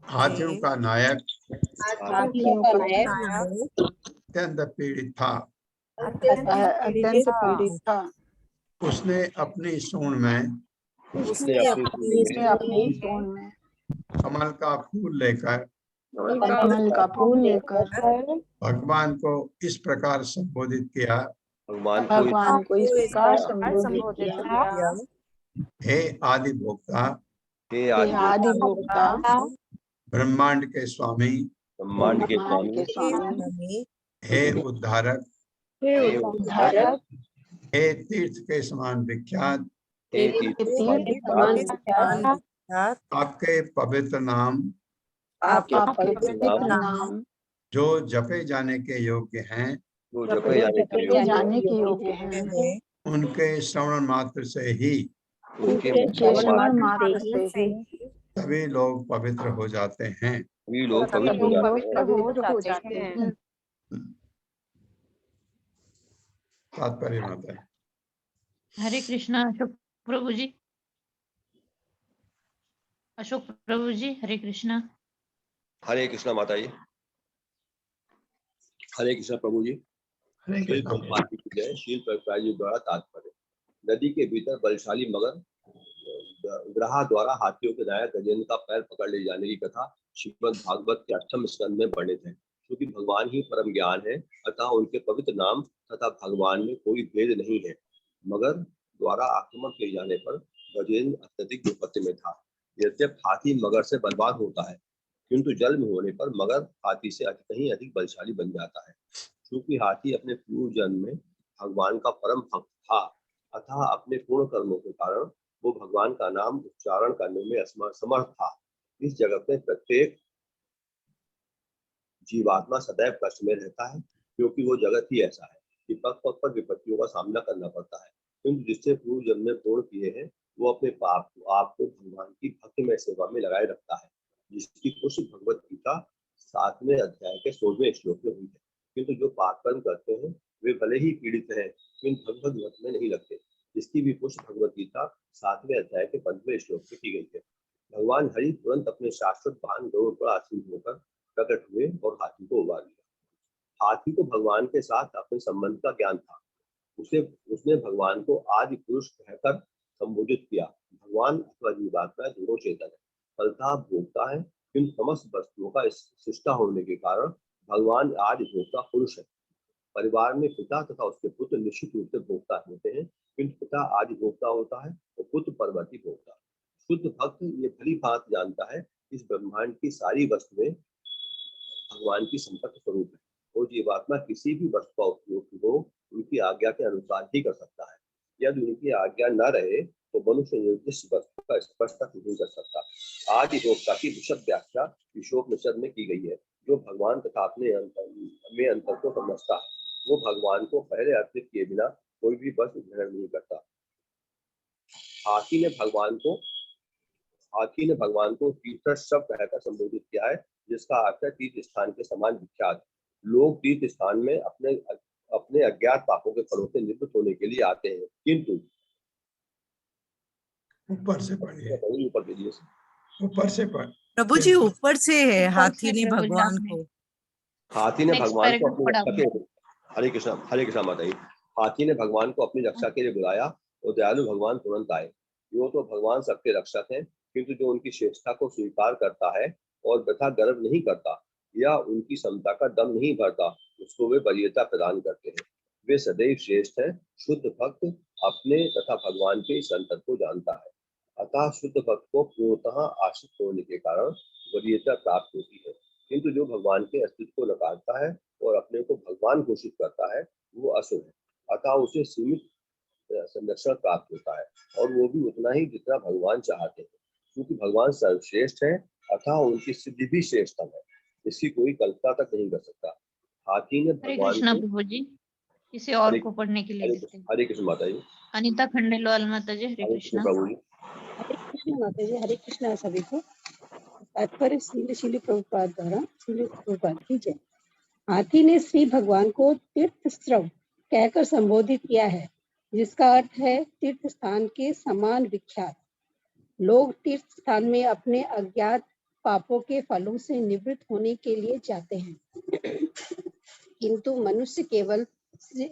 हाथियों का नायक अत्यंत पीड़ित था उसने अपनी सूंड में कमल का फूल लेकर भगवान को इस प्रकार संबोधित किया भगवान को इस प्रकार संबोधित किया हे आदि भोक्ता ब्रह्मांड के स्वामी हे उद्धारक हे तीर्थ के समान विख्यात आपके पवित्र नाम जो जपे जाने के योग्य हैं उनके श्रवण मात्र से ही सभी लोग पवित्र हो जाते हैं तात्पर्य माता है हरे कृष्णा अशोक प्रभु जी हरे कृष्णा माता जी हरे कृष्णा प्रभु जी शील प्रभुपाद जी द्वारा तात्पर्य नदी के भीतर बलशाली मगर ग्रह द्वारा हाथियों के नायक गजेंद्र का पैर पकड़ ले जाने की कथा श्रीमद् भागवत के 8वें स्कंद में वर्णित है क्योंकि भगवान ही परम ज्ञान है अतः उनके पवित्र नाम तथा भगवान में कोई भेद नहीं है मगर द्वारा आक्रमण किए जाने पर गजेंद्र अत्यधिक विपत्ति में था यद्यप हाथी मगर से बलवान होता है किंतु जल में होने पर मगर हाथी से कहीं अधिक बलशाली बन जाता है क्योंकि हाथी अपने पूर्व जन्म में भगवान का परम भक्त था अतः अपने पूर्ण कर्मों के कारण वो भगवान का नाम उच्चारण करने में समर्थ था इस जगत में प्रत्येक जीवात्मा सदैव कष्ट में रहता है क्योंकि वो जगत ही ऐसा है कि पग पग पर विपत्तियों का सामना करना पड़ता है किंतु जिससे पूर्व जन्म में पूर्ण किए हैं वो अपने पाप को आपको भगवान की भक्तिमय सेवा में लगाए रखता है जिसकी पुष्टि भगवत गीता 7वें अध्याय के 16वें श्लोक में हुई है किंतु जो पाप कर्म करते हैं वे भले ही पीड़ित हैं किंतु भगवत मत में नहीं लगते इसकी भी पुष्टि भगवत गीता 7वें अध्याय के 15वें श्लोक में की गई है। भगवान हरि तुरंत अपने शाश्वत वाहन गरुड़ पर आसीन होकर प्रकट हुए और हाथी को उबार लिया। हाथी को भगवान के साथ अपने संबंध का ज्ञान था। उसने भगवान को आदि पुरुष कहकर संबोधित किया। भगवान अथवा जीवात्मा दोनों चेतन है, फलतः भोक्ता है, किंतु समस्त वस्तुओं का सृष्टा होने के कारण भगवान आदि भोक्ता पुरुष है। परिवार में पिता तथा उसके पुत्र निश्चित रूप से भोक्ता होते हैं, किंतु पिता आदि भोक्ता होता है और पुत्र परवर्ती भोक्ता। शुद्ध भक्त ये भली भांति जानता है इस ब्रह्मांड की सारी वस्तुएं भगवान की संपत्ति स्वरूप है और जीवात्मा किसी भी वस्तु का उपयोग को उनकी आज्ञा के अनुसार ही कर सकता है। यदि उनकी आज्ञा न रहे तो मनुष्य निर्दिष्ट वस्तु का स्पर्श तक नहीं कर सकता। आदि भोक्ता की विशद व्याख्या ईशोपनिषद में की गई है। जो भगवान तथा अपने अंतर को समझता है वो भगवान को पहले अर्पित किए बिना कोई भी वस्तु ग्रहण नहीं करता। हाथी ने भगवान को तीर्थ शब्द कहकर संबोधित किया है, जिसका अर्थ है तीर्थ स्थान के समान विख्यात। लोग तीर्थ स्थान में अपने अज्ञात पापों के फलों से निवृत्त होने के लिए आते हैं, किंतु ऊपर से पढ़िए, ऊपर कीजिए, ऊपर से पढ़। प्रभु जी ऊपर से है, ऊपर हाथी से ने प्रभु जी भगवान आपने। को हाथी ने Next भगवान को paragraph अपनी पढ़ा रक्षा के लिए हरे कृष्णा माता जी। हाथी ने भगवान को अपनी रक्षा के लिए बुलाया और दयालु भगवान तुरंत आए। यो तो भगवान सबके रक्षक हैं, किंतु जो उनकी श्रेष्ठता को स्वीकार करता है और व्यथा गर्व नहीं करता या उनकी समता का दम नहीं भरता, उसको वे वरीयता प्रदान करते हैं। वे सदैव श्रेष्ठ है। शुद्ध भक्त अपने तथा भगवान के इस अंतर को जानता है। अतः शुद्ध भक्त को पूर्णतः आश्रित होने के कारण वरीयता प्राप्त होती है, किंतु जो भगवान के अस्तित्व को नकारता है और अपने को भगवान घोषित करता है वो असुर है। अतः उसे सीमित संरक्षण प्राप्त होता है और वो भी उतना ही जितना भगवान चाहते हैं, क्योंकि भगवान सर्वश्रेष्ठ है, अतः उनकी सिद्धि भी श्रेष्ठतम है। इसकी कोई कल्पना तक नहीं कर सकता। हाथी ने हरे भगवान कृष्णा को प्रभु जी, किसी और को पढ़ने के लिए देते हैं। हरे कृष्ण माता जी। अनीता खंडेलवाल माता जी, हरे कृष्णा प्रभु जी। हरे कृष्ण माता जी, हरे कृष्णा सभी को। तात्पर्य श्रील प्रभुपाद द्वारा, श्रील प्रभुपाद की जय। हाथी ने श्री भगवान को तीर्थ स्त्रव कहकर संबोधित किया है, जिसका अर्थ है तीर्थ स्थान के समान विख्यात। लोग तीर्थ स्थान में अपने अज्ञात पापों के फलों से निवृत्त होने के लिए जाते हैं, किंतु मनुष्य केवल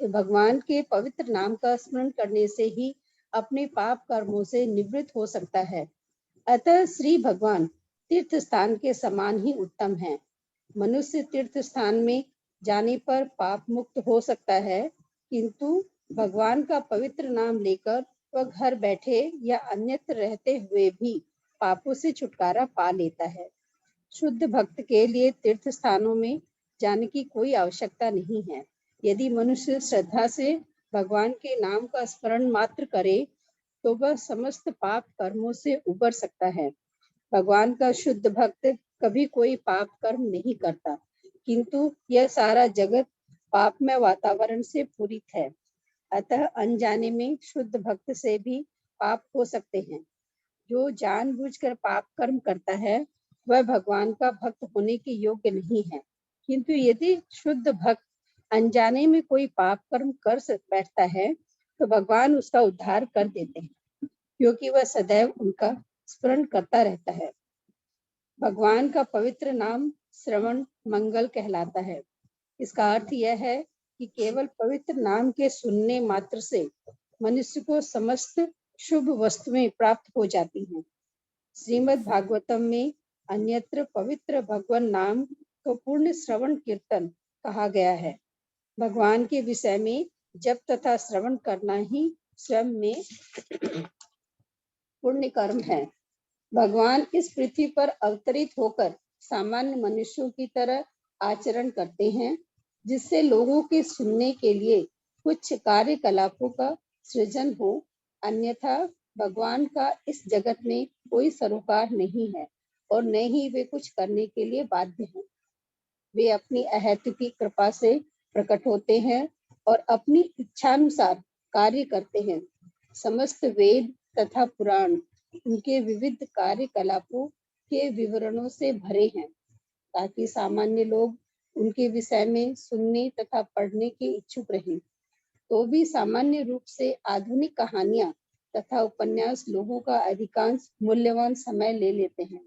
भगवान के पवित्र नाम का स्मरण करने से ही अपने पाप कर्मों से निवृत्त हो सकता है। अतः श्री भगवान तीर्थ स्थान के समान ही उत्तम है। मनुष्य तीर्थ स्थान में जाने पर पाप मुक्त हो सकता है, किंतु भगवान का पवित्र नाम लेकर वह घर बैठे या अन्यत्र रहते हुए भी पापों से छुटकारा पा लेता है। शुद्ध भक्त के लिए तीर्थ स्थानों में जाने की कोई आवश्यकता नहीं है। यदि मनुष्य श्रद्धा से भगवान के नाम का स्मरण मात्र करे तो वह समस्त पाप कर्मों से उबर सकता है। भगवान का शुद्ध भक्त कभी कोई पाप कर्म नहीं करता, किंतु यह सारा जगत पापमय वातावरण से पूरित है। अतः अनजाने में शुद्ध भक्त से भी पाप हो सकते हैं। जो जानबूझकर पाप कर्म करता है वह भगवान का भक्त होने के योग्य नहीं है, किंतु यदि शुद्ध भक्त अनजाने में कोई पाप कर्म कर बैठता है तो भगवान उसका उद्धार कर देते हैं, क्योंकि वह सदैव उनका स्मरण करता रहता है। भगवान का पवित्र नाम श्रवण मंगल कहलाता है। इसका अर्थ यह है कि केवल पवित्र नाम के सुनने मात्र से मनुष्य को समस्त शुभ वस्तुएं प्राप्त हो जाती हैं। श्रीमद् भागवतम में अन्यत्र पवित्र भगवान नाम को पूर्ण श्रवण कीर्तन कहा गया है। भगवान के विषय में जप तथा श्रवण करना ही स्वयं में पुण्य कर्म है। भगवान इस पृथ्वी पर अवतरित होकर सामान्य मनुष्यों की तरह आचरण करते हैं, जिससे लोगों के सुनने के लिए कुछ कार्यकलापों का सृजन हो। अन्यथा भगवान का इस जगत में कोई सरोकार नहीं है और न ही वे कुछ करने के लिए बाध्य हैं। वे अपनी अहेतुकी कृपा से प्रकट होते हैं और अपनी इच्छानुसार कार्य करते हैं। समस्त वेद तथा पुराण उनके विविध कार्यकलापों के विवरणों से भरे हैं, ताकि सामान्य लोग उनके विषय में सुनने तथा पढ़ने के इच्छुक रहें। तो भी सामान्य रूप से आधुनिक कहानियां तथा उपन्यास लोगों का अधिकांश मूल्यवान समय ले लेते हैं।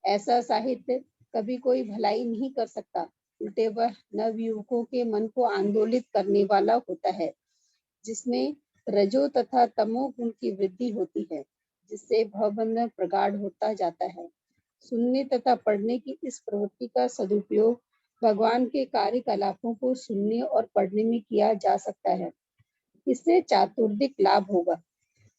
ऐसा साहित्य कभी कोई भलाई नहीं कर सकता, उल्टे वह नवयुवकों के मन को आंदोलित करने वाला होता है, जिसमें रजो तथा तमो गुण की वृद्धि होती है, जिससे भवबंधन प्रगाढ़ होता जाता है। सुनने तथा पढ़ने की इस प्रवृत्ति का सदुपयोग भगवान के कार्यकलापों को सुनने और पढ़ने में किया जा सकता है। इससे चातुर्दिक लाभ होगा।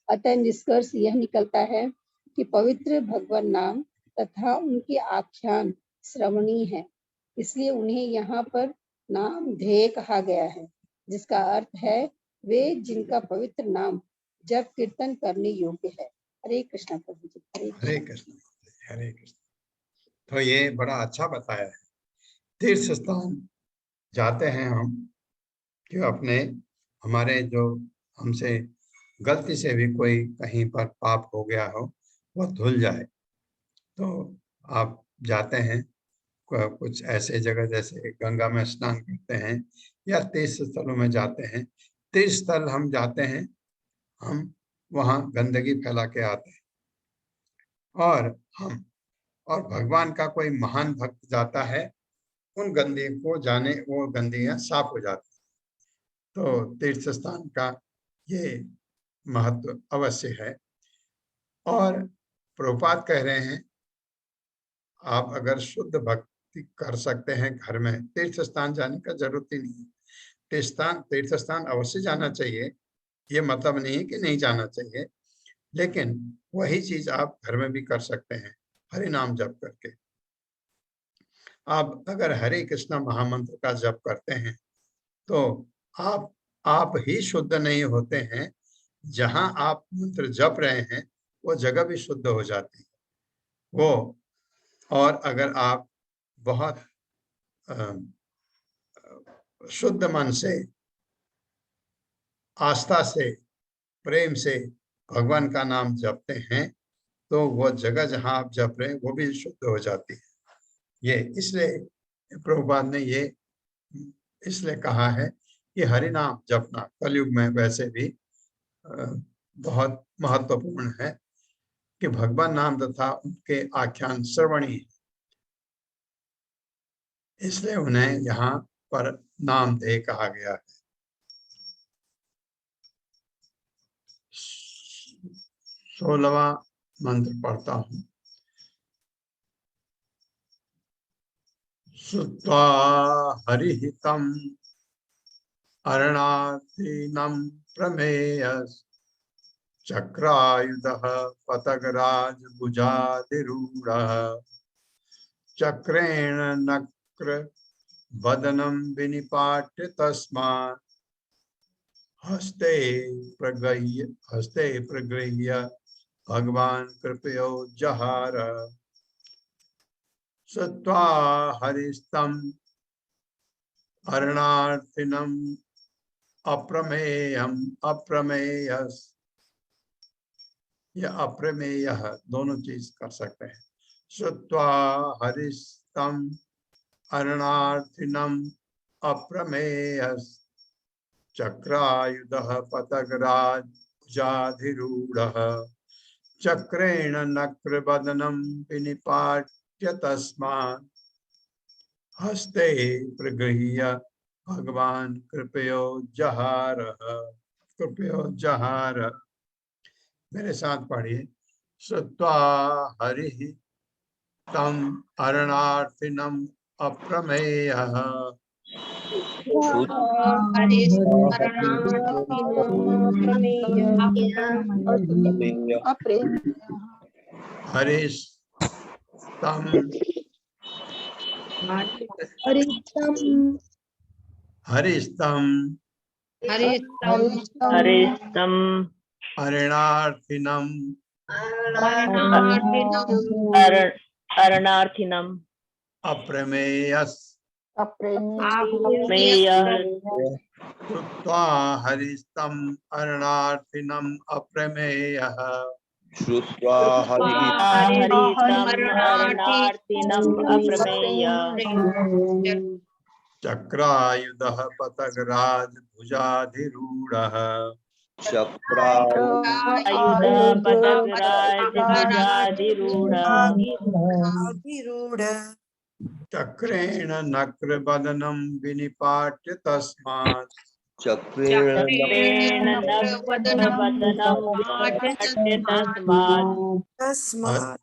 अतः निष्कर्ष यह निकलता है कि पवित्र भगवान नाम तथा उनके आख्यान श्रवणीय है, इसलिए उन्हें यहाँ पर नाम ध्येय कहा गया है, जिसका अर्थ है वे जिनका पवित्र नाम जप कीर्तन करने योग्य है। हरे कृष्णा प्रभु जी। हरे कृष्ण, हरे कृष्ण। तो ये बड़ा अच्छा बताया है। तीर्थ स्थान जाते हैं हम कि अपने हमारे जो हमसे गलती से भी कोई कहीं पर पाप हो गया हो वो धुल जाए, तो आप जाते हैं कुछ ऐसे जगह जैसे गंगा में स्नान करते हैं या तीर्थ स्थलों में जाते हैं। तीर्थ स्थल हम जाते हैं, हम वहाँ गंदगी फैला के आते हैं, और भगवान का कोई महान भक्त जाता है, उन गंदगी को जाने वो गंदगियां साफ हो जाती हैं। तो तीर्थ स्थान का ये महत्व अवश्य है। और प्रभुपाद कह रहे हैं आप अगर शुद्ध भक्ति कर सकते हैं घर में, तीर्थ स्थान जाने का जरूरत ही नहीं है। तीर्थ स्थान अवश्य जाना चाहिए, ये मतलब नहीं है कि नहीं जाना चाहिए, लेकिन वही चीज आप घर में भी कर सकते हैं हरि नाम जप करके। आप अगर हरे कृष्णा महामंत्र का जप करते हैं तो आप ही शुद्ध नहीं होते हैं, जहां आप मंत्र जप रहे हैं वो जगह भी शुद्ध हो जाती है वो। और अगर आप बहुत शुद्ध मन से, आस्था से, प्रेम से भगवान का नाम जपते हैं तो वो जगह जहां आप जप रहे हैं वो भी शुद्ध हो जाती है। ये इसलिए प्रभुपाद ने ये इसलिए कहा है कि हरि नाम जपना कलयुग में वैसे भी बहुत महत्वपूर्ण है कि भगवान नाम तथा उनके आख्यान श्रवणीय, इसलिए उन्हें यहाँ पर नाम दे कहा गया है। 16वां मंत्र पढ़ता हूँ। श्रुत्वा हरिहितम् अरणातिनं प्रमेयस् चक्रायुधः पतगराज भुजाधिरूढः चक्रेण नक्र वदनं विनिपाट्य तस्मात् हस्ते प्रगृह्य भगवान कृपयो जहार। श्रुत्वा हरिस्तम् अरणार्थिनम् अप्रमेयम् अप्रमेयस्, या अप्रमेयः दोनों चीज कर सकते हैं। श्रुत्वा हरिस्तम् अरणार्थिनम् अप्रमेयस् चक्रायुधः पतगराज भुजाधिरूढः चक्रेण नक्रवदनं विनिपाट्य तस्मात् हस्ते प्रगृह्य भगवान कृपयो जहार। कृपयो जहार, मेरे साथ पढ़िए। श्रुत्वा हरिः तम् अरणार्थिनम् अप्रमेयः हरिस्तम् अरणार्थिनम् अरणार्थिनम् अप्रमेयस् श्रुत्वा हरिस्तम् अरणार्थिनम् अप्रमेयः श्रुत्वा हरितम् अरणार्थिनम् अप्रमेयः चक्रायुधः पतगराज भुजाधिरूढः आधिरूढ चक्रेण नक्रबदनं विनिपाट्य तस्मात् तस्मात्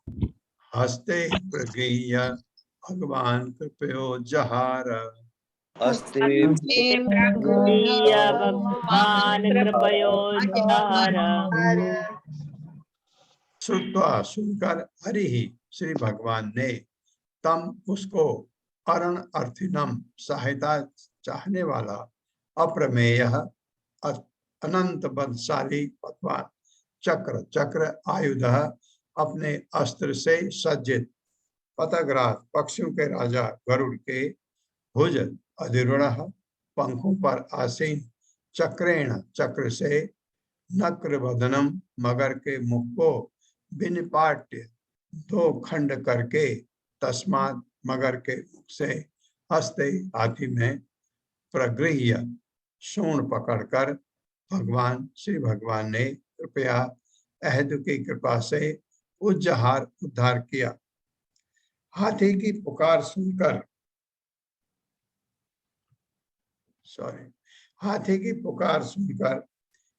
हस्ते प्रगृह्य भगवान् कृपयो जहार श्रुत्वा सुनकर हरि ही श्री भगवान ने तम उसको अरण अर्थिनम सहायता चाहने वाला अप्रमेय अनंत बलशाली पकवान चक्र चक्र आयुध अपने अस्त्र से सज्जित पतग्रास पक्षियों के राजा गरुड़ के भुज अधिरूढ़ पंखों पर आसीन चक्रेण चक्र से नक्रवदनम मगर के मुख को विनिपाट्य दो खंड करके तस्मात् मगर के मुख से हस्ते हाथी में प्रगृह्य सूंड पकड़कर भगवान श्री भगवान ने कृपया अहद की कृपा से उज्जहार उद्धार किया। हाथी की पुकार सुनकर हाथी की पुकार सुनकर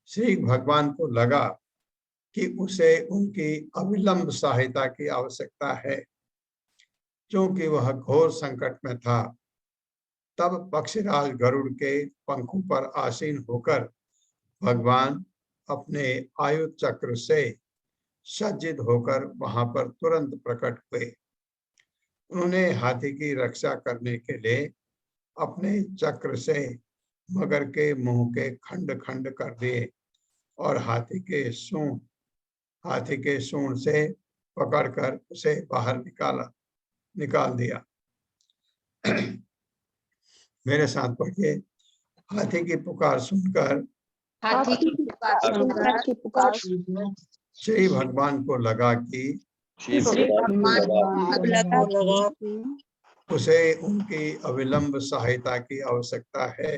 श्री भगवान को लगा कि उसे उनकी अविलंब सहायता की आवश्यकता है, क्योंकि वह घोर संकट में था। तब पक्षीराज गरुड़ के पंखों पर आसीन होकर भगवान अपने आयुध चक्र से सज्जित होकर वहां पर तुरंत प्रकट हुए। उन्होंने हाथी की रक्षा करने के लिए अपने चक्र से मगर के मुंह के खंड खंड कर दिए और हाथी के सूंड से पकड़कर उसे बाहर निकाल दिया। मेरे साथ पढ़िए। हाथी की पुकार सुनकर श्री भगवान को लगा कि उसे उनकी अविलंब सहायता की आवश्यकता है,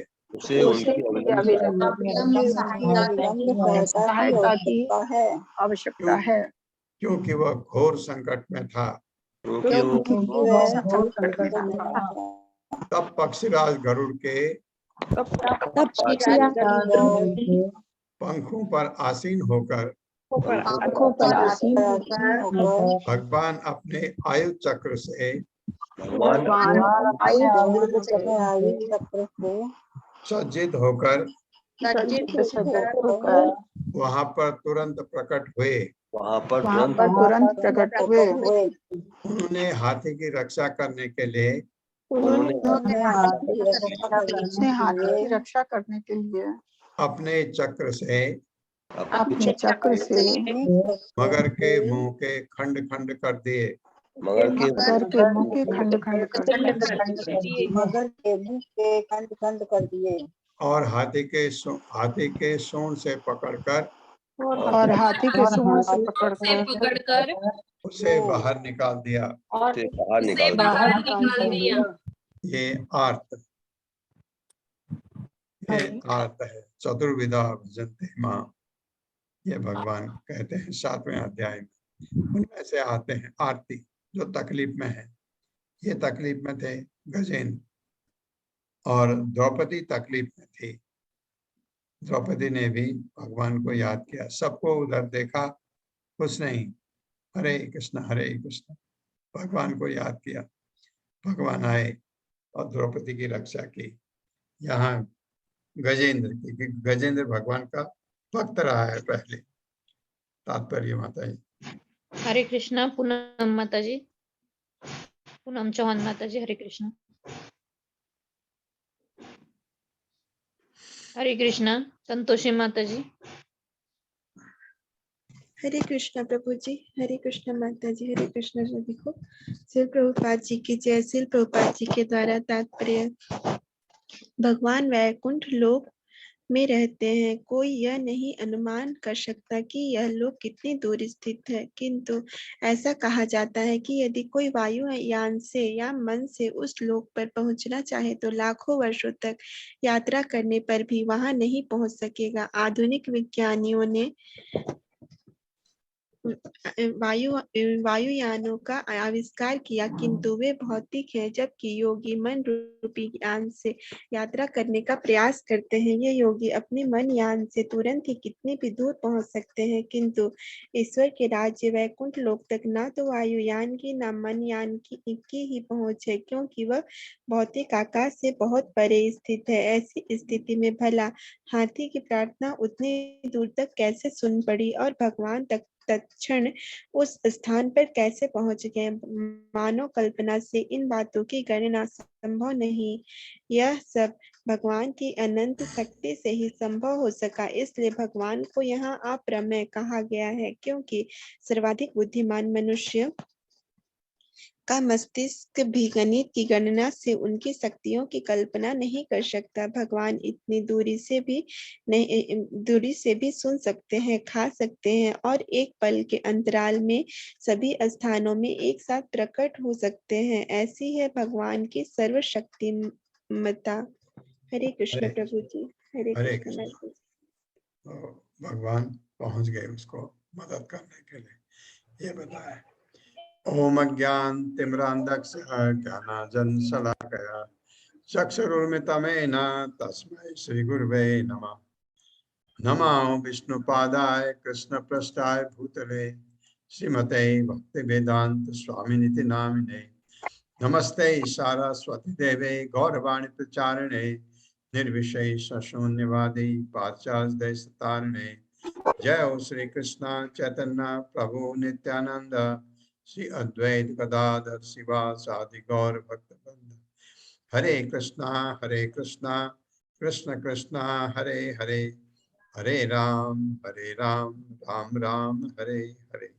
आवश्यकता है, क्योंकि वह घोर संकट में था। तब पक्षीराज गरुड़ के पंखों पर आसीन होकर भगवान अपने आयुध चक्र से सज्जित होकर वहां पर तुरंत प्रकट हुए। उन्होंने हाथी की रक्षा करने के लिए अपने चक्र से मगर के मुंह के खंड खंड कर दिए और हाथी के सूंड से पकड़कर उसे बाहर निकाल दिया। ये आर्त है। चतुर्विधा भजन्ते मां, ये भगवान कहते हैं 7वें अध्याय में। उनमें से आते हैं आरती, जो तकलीफ में है। ये तकलीफ में थे गजेंद्र, और द्रौपदी तकलीफ में थी। द्रौपदी ने भी भगवान को याद किया। सबको उधर देखा, कुछ नहीं, हरे कृष्ण भगवान को याद किया। भगवान आए और द्रौपदी की रक्षा की। यहाँ गजेंद्र, क्योंकि गजेंद्र भगवान का भक्त रहा है पहले। तात्पर्य माता जी। हरे कृष्णा। पूनम माता जी, पूनम चौहान माता जी, हरे कृष्णा। हरे कृष्णा। संतोषी माता जी। हरे कृष्णा प्रभु जी, हरे कृष्णा माता जी, हरे कृष्णा सभी को। श्री प्रभुपाद जी की जय। श्री प्रभुपाद जी के द्वारा तात्पर्य: भगवान वैकुंठ लोक में रहते हैं। कोई यह नहीं अनुमान कर सकता कि यह लोक कितनी दूर स्थित है, किंतु ऐसा कहा जाता है कि यदि कोई वायुयान से या मन से उस लोक पर पहुंचना चाहे तो लाखों वर्षों तक यात्रा करने पर भी वहां नहीं पहुंच सकेगा। आधुनिक विज्ञानियों ने वायुयानों का आविष्कार किया, किंतु वे भौतिक हैं, जबकि योगी मन रूपी यान से यात्रा करने का प्रयास करते हैं। ये योगी अपने मन यान से तुरंत ही कितनी भी दूर पहुंच सकते हैं, किंतु ईश्वर के राज्य वैकुंठ लोक तक ना तो वायुयान की ना मन यान की ही पहुंच है, क्योंकि वह भौतिक आकाश से बहुत परे स्थित है। ऐसी स्थिति में भला हाथी की प्रार्थना उतनी दूर तक कैसे सुन पड़ी और भगवान तक तत्क्षण उस स्थान पर कैसे पहुंच गए? मानव कल्पना से इन बातों की गणना संभव नहीं। यह सब भगवान की अनंत शक्ति से ही संभव हो सका। इसलिए भगवान को यहाँ अप्रमेय कहा गया है, क्योंकि सर्वाधिक बुद्धिमान मनुष्य का मस्तिष्क भी गणित की गणना से उनकी शक्तियों की कल्पना नहीं कर सकता। भगवान इतनी दूरी से भी सुन सकते हैं, खा सकते हैं और एक पल के अंतराल में सभी स्थानों में एक साथ प्रकट हो सकते हैं। ऐसी है भगवान की सर्वशक्तिमत्ता। हरे कृष्ण प्रभु जी। हरे हरे कृष्ण कृष्ण। प्रभु जी। तो भगवान पहुंच गए उसको मदद करने के लिए, ये बताया। ओम अज्ञान तिमिरान्धस्य ज्ञानांजन शलाकया चक्षुरुन्मिलितं तस्मै श्री गुरुवे नमः। नमो विष्णुपादाय कृष्णपृष्ठाय भूतले श्रीमते भक्तिवेदांत स्वामिनिति नामिने। नमस्ते सारस्वती देवे गौरवाणी प्रचारिणे निर्विशेष शून्यवादी पाश्चात्य देशतारिणे। जय हो श्री कृष्ण चैतन्य प्रभु नित्यानंद श्री अद्वैत गदाधर शिवासादि गौर भक्तवृंद। हरे कृष्णा कृष्ण कृष्णा हरे हरे, हरे राम राम राम हरे हरे।